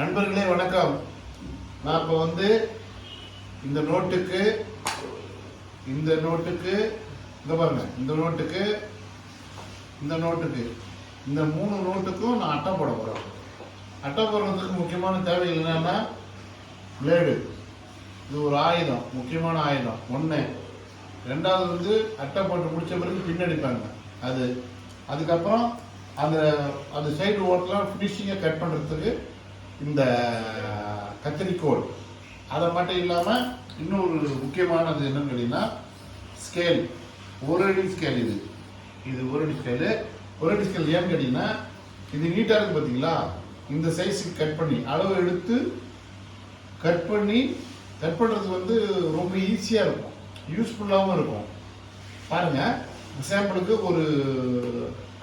நண்பர்களே வணக்கம். நான் இப்போ இந்த நோட்டுக்கு இந்த பாருங்க, இந்த நோட்டுக்கு இந்த 3 நோட்டுக்கும் நான் அட்டை போட போறேன். அட்டை போடுறதுக்கு முக்கியமான தேவைகள் என்னன்னா, பிளேடு, இது ஒரு ஆயுதம், முக்கியமான ஆயுதம் ஒன்று. ரெண்டாவது அட்டை போட்டு முடிச்ச பிறகு பின்னடிப்பாங்க அதுக்கப்புறம் அந்த சைடு ஓட்டெலாம் ஃபினிஷிங்கை கட் பண்ணுறதுக்கு இந்த கத்திரிக்கோல். அதை மட்டும் இல்லாமல் இன்னொரு முக்கியமானது என்னன்னு கேட்டிங்கன்னா, ஸ்கேல், ஒரு அடி ஸ்கேல். இது ஒரு அடி ஸ்கேலு. ஒரு அடி ஸ்கேல் ஏன்னு கேட்டிங்கன்னா, இது நீட்டாக இருக்குது பார்த்தீங்களா, இந்த சைஸுக்கு கட் பண்ணி அளவு எடுத்து கட் பண்ணுறது ரொம்ப ஈஸியாக இருக்கும், யூஸ்ஃபுல்லாகவும் இருக்கும். பாருங்கள், சாம்பிளுக்கு ஒரு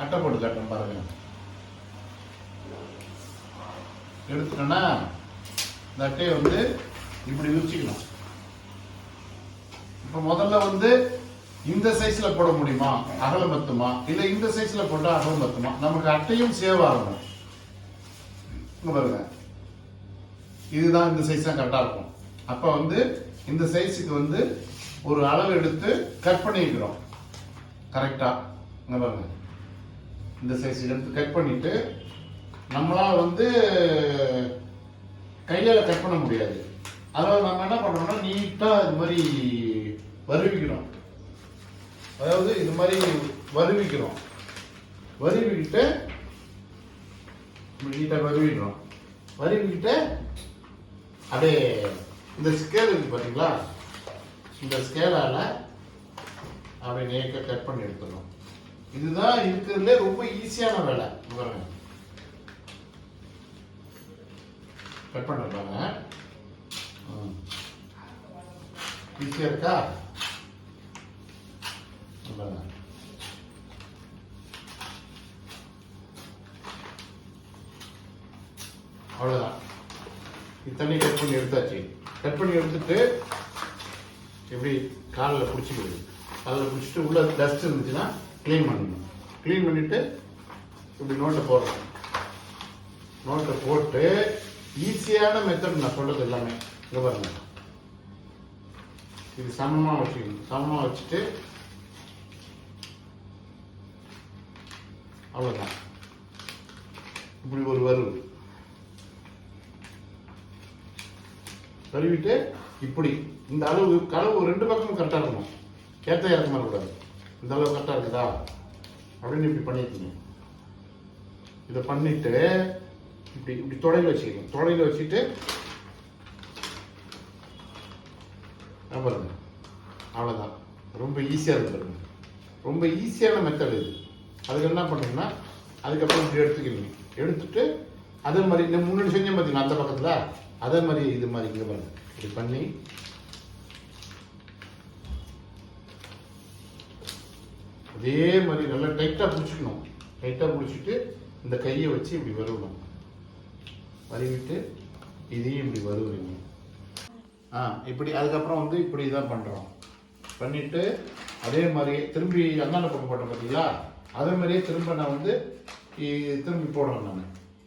அட்டை போட்டு காட்டுறேன் பாருங்கள். எடுத்துட்டோன்னா இந்த அட்டையை இப்படி விரிச்சிக்கணும். இப்போ முதல்ல இந்த சைஸில் போட முடியுமா, அகலம் பத்துமா, இல்லை இந்த சைஸில் போட்டால் அகலம் பத்துமா, நமக்கு அட்டையும் சேவ் ஆகணும். இங்கே பாருங்க, இதுதான் இந்த சைஸ் தான் கரெக்டாக இருக்கும். அப்போ இந்த சைஸுக்கு ஒரு அளவு எடுத்து கட் பண்ணிக்கிறோம் கரெக்டாக. இங்கே பாருங்க, இந்த சைஸ் எடுத்து கட் பண்ணிட்டு நம்மளால் கையால் கட் பண்ண முடியாது. அதனால் நம்ம என்ன பண்ணுறோம்னா, நீட்டாக இது மாதிரி வருவிக்கிறோம். அதாவது இது மாதிரி வருவிக்கிட்டு நீட்டாக வருவிக்கிட்டு அப்படியே இந்த ஸ்கேல் இருக்கு பார்த்தீங்களா, இந்த ஸ்கேலால் அப்படியே நேக்க கட் பண்ணி எடுத்துடணும். இதுதான் இருக்கிறதுல ரொம்ப ஈஸியான வேலை. பாருங்க, கட் பண்ணுறாங்க, ஈஸியாக இருக்கா? அவ்வளோதான். இத்தனை கட் பண்ணி எடுத்தாச்சு. கட் பண்ணி எடுத்துட்டு எப்படி காலில் பிடிச்சிட்டு உள்ள டஸ்ட் இருந்துச்சுன்னா க்ளீன் பண்ணணும். க்ளீன் பண்ணிட்டு இப்படி நோட்டை போடுறோம். நோட்டை போட்டு ஈஸியான மெத்தட் நான் சொல்றது எல்லாமே. இங்கே பாருங்க, இது சமமாக வச்சுக்கணும். சமமாக வச்சுட்டு அவ்வளோதான். இப்படி ஒரு வருவிட்டு இப்படி இந்த அளவு ரெண்டு பக்கமும் கரெக்டாக இருக்கணும். ஏற்ற இறக்கமாக இருக்கக்கூடாது. இந்த அளவு கரெக்டாக இருக்குதா அப்படின்னு இப்படி பண்ணிக்கணும். இதை பண்ணிட்டு இப்படி தொடையில் வச்சுக்கணும். தொடையில் வச்சுட்டு பாருங்க, அவ்வளோதான். ரொம்ப ஈஸியாக இருக்கு பாருங்க. ரொம்ப ஈஸியான மெத்தட் இது. அதுக்கு என்ன பண்ணுறீங்கன்னா, அதுக்கப்புறம் இப்படி எடுத்துக்கிறீங்க. எடுத்துட்டு அதே மாதிரி இந்த முன்னாடி செஞ்ச பார்த்தீங்கன்னா அந்த பக்கத்தில் அதே மாதிரி இது மாதிரி இங்கே பாருங்க, இப்படி பண்ணி அதே மாதிரி நல்லா டைட்டாக பிடிச்சிக்கணும். டைட்டாக பிடிச்சிட்டு இந்த கையை வச்சு இப்படி வருவணும். வருவிட்டு இதையும் இப்படி வருவீங்க. இப்படி அதுக்கப்புறம் இப்படி தான் பண்ணுறோம். பண்ணிவிட்டு அதே மாதிரியே திரும்பி அந்தாண்ட பக்கம் போட்டோம் பார்த்தீங்களா, அதே மாதிரியே திரும்ப நான் திரும்பி போடுறேன். நான்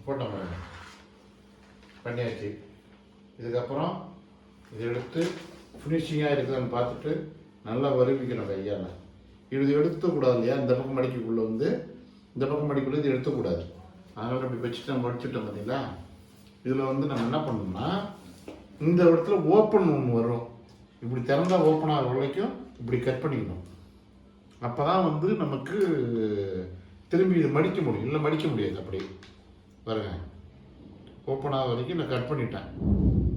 போட்டேன் பண்ணியாச்சு. இதுக்கப்புறம் இதை எடுத்து ஃபினிஷிங்காக இருக்குதுன்னு பார்த்துட்டு நல்லா வருவிக்கணும் கையால். இது எடுத்துக்கூடாது இல்லையா, இந்த பக்கம் மடிக்குள்ளே இந்த பக்கம் மடிக்குள்ளே இது எடுத்துக்கூடாது. அதனால் இப்படி வச்சுட்டு நம்ம மடிச்சுட்டோம் பார்த்தீங்களா. இதில் நம்ம என்ன பண்ணோம்னா, இந்த இடத்துல ஓப்பன் ஒன்று வரும். இப்படி திறந்தால் ஓப்பன் ஆகிற வரைக்கும் இப்படி கட் பண்ணிக்கணும். அப்போ தான் நமக்கு திரும்பி இது மடிக்க முடியும். இல்லை மடிக்க முடியாது. அப்படி பாருங்க, ஓப்பன் ஆகிற வரைக்கும் நான் கட் பண்ணிட்டேன்.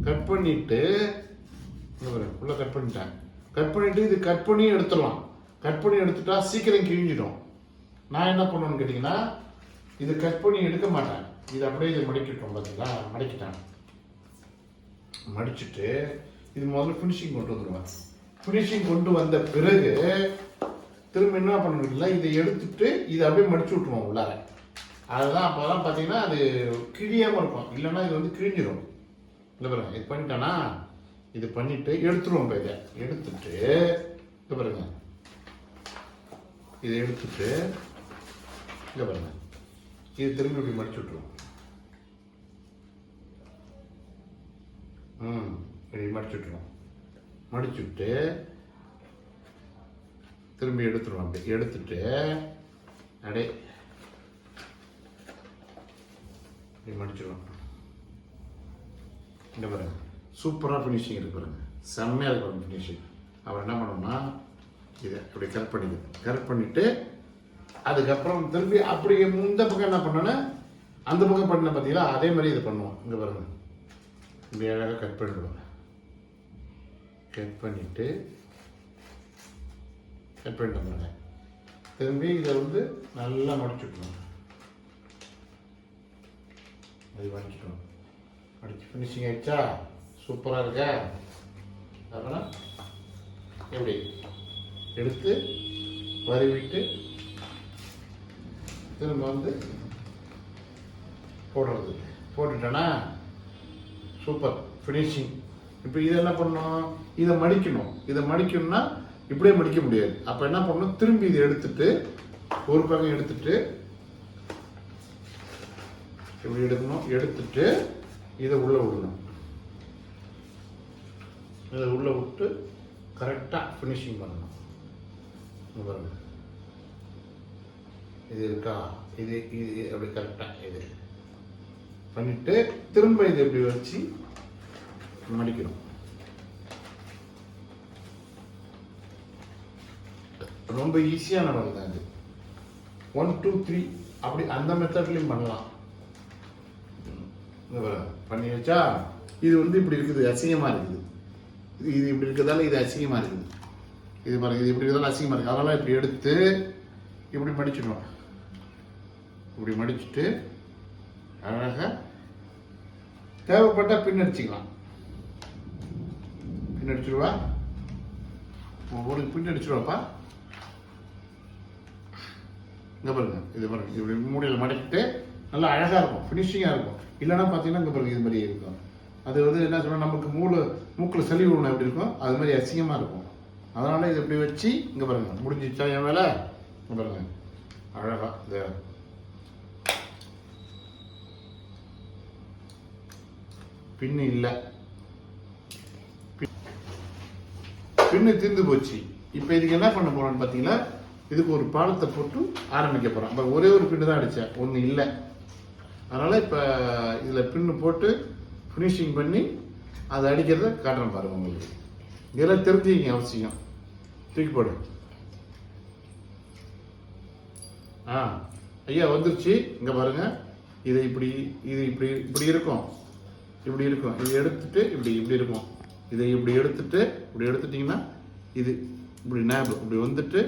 கட் பண்ணிவிட்டு ஃபுல்லாக கட் பண்ணிட்டேன். கட் பண்ணிவிட்டு இது கட் பண்ணி எடுத்துடலாம். கட் பண்ணி எடுத்துட்டா சீக்கிரம் கிழிஞ்சிடும். நான் என்ன பண்ணுவேன்னு கேட்டிங்கன்னா, இது கட் பண்ணி எடுக்க மாட்டேன். இது அப்படியே இதை மடிக்கிட்டோம் பார்த்தீங்களா, மடிக்கிட்டேன். மடிச்சுட்டு இது முதல்ல ஃபினிஷிங் கொண்டு வந்துடுவேன். ஃபினிஷிங் கொண்டு வந்த பிறகு திரும்ப என்ன பண்ணுறீங்களா, இதை எடுத்துட்டு இதை அப்படியே மடிச்சு விட்ருவோம் உள்ளார. அதுதான் அப்போ தான் பார்த்தீங்கன்னா அது கிழியாமல் இருக்கும். இல்லைன்னா இது கிழிஞ்சிடும். இல்லை பாருங்க, இது பண்ணிட்டேன்னா இது பண்ணிவிட்டு எடுத்துருவோம். இப்போ இதை எடுத்துட்டு இங்கே பாருங்க, இதை எடுத்துட்டு இங்கே பாருங்க, இது திரும்பி இப்படி மடிச்சு விட்ருவோம். இப்படி மடிச்சு விட்டுருவோம். மடிச்சு விட்டு திரும்பி எடுத்துருவோம். அப்படி எடுத்துட்டு அப்படியே இப்படி மடிச்சிடுவோம். இங்கே பாருங்க, சூப்பராக ஃபினிஷிங் இருக்கு பாருங்க, செம்மையாக இருக்கு பாருங்க ஃபினிஷிங். அப்புறம் என்ன பண்ணோம்னா இதை இப்படி கரெக்ட் பண்ணிவிட்டு அதுக்கப்புறம் திரும்பி அப்படி இந்த பக்கம் என்ன பண்ணோன்னா அந்த பக்கம் பண்ண பார்த்தீங்களா, அதே மாதிரி இதை பண்ணுவோம். இங்கே பாருங்க, இப்படி அழகாக கட் பண்ணிடுவோம். கட் பண்ணிவிட்டு திரும்பி இதை நல்லா மடிச்சுட்டோம். அது மடிச்சிட்டோம். மடிச்சு ஃபினிஷிங் ஆயிடுச்சா, சூப்பராக இருக்கா. அப்புறம் எப்படி எடுத்து வருவிட்டு திரும்ப போடுறது. போட்டுட்டேன்னா சூப்பர் ஃபினிஷிங். இப்போ இதை என்ன பண்ணணும், இதை மடிக்கணும்னா இப்படியே மடிக்க முடியாது. அப்போ என்ன பண்ணணும், திரும்பி இதை எடுத்துட்டு ஒரு பக்கம் எடுத்துட்டு இப்படி எடுக்கணும். எடுத்துட்டு இதை உள்ளே விடணும். இதை உள்ளே விட்டு கரெக்டாக ஃபினிஷிங் பண்ணணும். பாருங்க, இது இருக்கா, இது அப்படி கரெக்டாக இது பண்ணிட்டு திரும்ப இது எப்படி வச்சு மடிக்கணும். ரொம்ப ஈஸியான வேலை தான் இது. 1 2 3 அப்படி அந்த மெத்தட்லையும் பண்ணலாம். பண்ணி வச்சா இது இப்படி இருக்குது, அசிங்கமாக இருக்குது. இது இப்படி இருக்கிறதால இது அசிங்கமாக இருக்குது. இது பாருங்க, இது இப்படி இருக்கிறதால அசிங்கமாக இருக்குது. அதெல்லாம் இப்படி எடுத்து இப்படி மடிச்சிடணும். இப்படி மடிச்சுட்டு அழகாக தேவைப்பட்டால் பின் அடிச்சுக்கலாம். பின் அடிச்சிடுவா, உனக்கு பின் அடிச்சிடுவாப்பா. இங்கே பாருங்க, இது பாருங்க, இப்படி மூடியில் மடக்கிட்டு நல்லா அழகாக இருக்கும், ஃபினிஷிங்காக இருக்கும். இல்லைன்னா பார்த்தீங்கன்னா இங்கே பாருங்க, இது மாதிரி இருக்கும். அது என்ன சொல்கிறோம், நமக்கு மூக்கில் சளி விடணும் எப்படி இருக்கும், அது மாதிரி அசிங்கமாக இருக்கும். அதனால் இது இப்படி வச்சு இங்கே பாருங்க, முடிஞ்சிச்சா என் வேலை. இங்கே பாருங்க, அழகாக இந்த பின்னு இல்லை, பின்னு தீர்ந்து போச்சு. இப்போ இதுக்கு என்ன பண்ண போறோம்னு பார்த்தீங்கன்னா, இதுக்கு ஒரு பாலத்தை போட்டு ஆரம்பிக்க போகிறோம். இப்போ ஒரே ஒரு பின்னு தான் அடித்தேன், ஒன்று இல்லை. அதனால் இப்போ இதில் பின்னு போட்டு ஃபினிஷிங் பண்ணி அதை அடிக்கிறத காட்டுறேன் பாருங்கள். உங்களுக்கு இதெல்லாம் தெரிஞ்சுக்கிங்க அவசியம். தூக்கி போடு. ஐயா வந்துருச்சு. இங்கே பாருங்கள், இது இப்படி இருக்கும். இப்படி இருக்கும். இதை எடுத்துட்டு இப்படி இருக்கும். இதை இப்படி எடுத்துட்டிங்கன்னா இது இப்படி நேபு இப்படி வந்துட்டு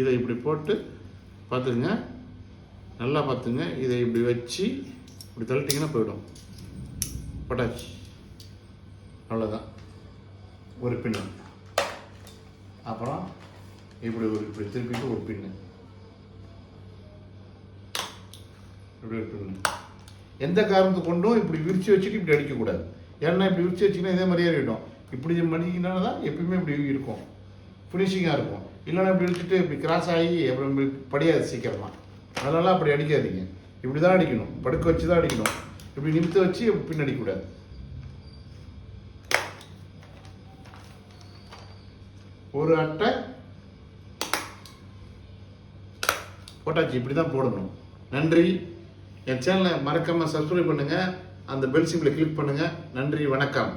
இதை இப்படி போட்டு பார்த்துங்க, நல்லா பார்த்துங்க. இதை இப்படி வச்சு இப்படி தள்ளிட்டிங்கன்னா போயிடும். போட்டாச்சு, அவ்வளோதான். ஒரு பின்னு. அப்புறம் இப்படி திருப்பிட்டு ஒரு பின்னு, இப்படி ஒரு பின்னு. எந்த காரணத்தை கொண்டும் இப்படி விரிச்சு வச்சுட்டு இப்படி அடிக்கக்கூடாது. ஏன்னா இப்படி விரிச்சு வச்சிங்கன்னா இதே மாதிரியே இருக்கட்டும். இப்படி மடிக்கினா தான் எப்பயுமே இப்படி இருக்கும், ஃபினிஷிங்காக இருக்கும். இல்லைன்னா இப்படி எடுத்துட்டு இப்படி கிராஸ் ஆகி அப்புறம் படியாது சீக்கிரமாக. அதனால அப்படி அடிக்காதீங்க. இப்படி தான் அடிக்கணும், படுக்க வச்சு தான் அடிக்கணும். இப்படி நிமித்த வச்சு பின் அடிக்கக்கூடாது. ஒரு அட்டை போட்டாச்சு. இப்படி தான் போடணும். நன்றி. என் சேனலை மறக்காமல் சப்ஸ்கிரைப் பண்ணுங்கள், அந்த பெல் சிம்பிளை கிளிக் பண்ணுங்கள். நன்றி, வணக்கம்.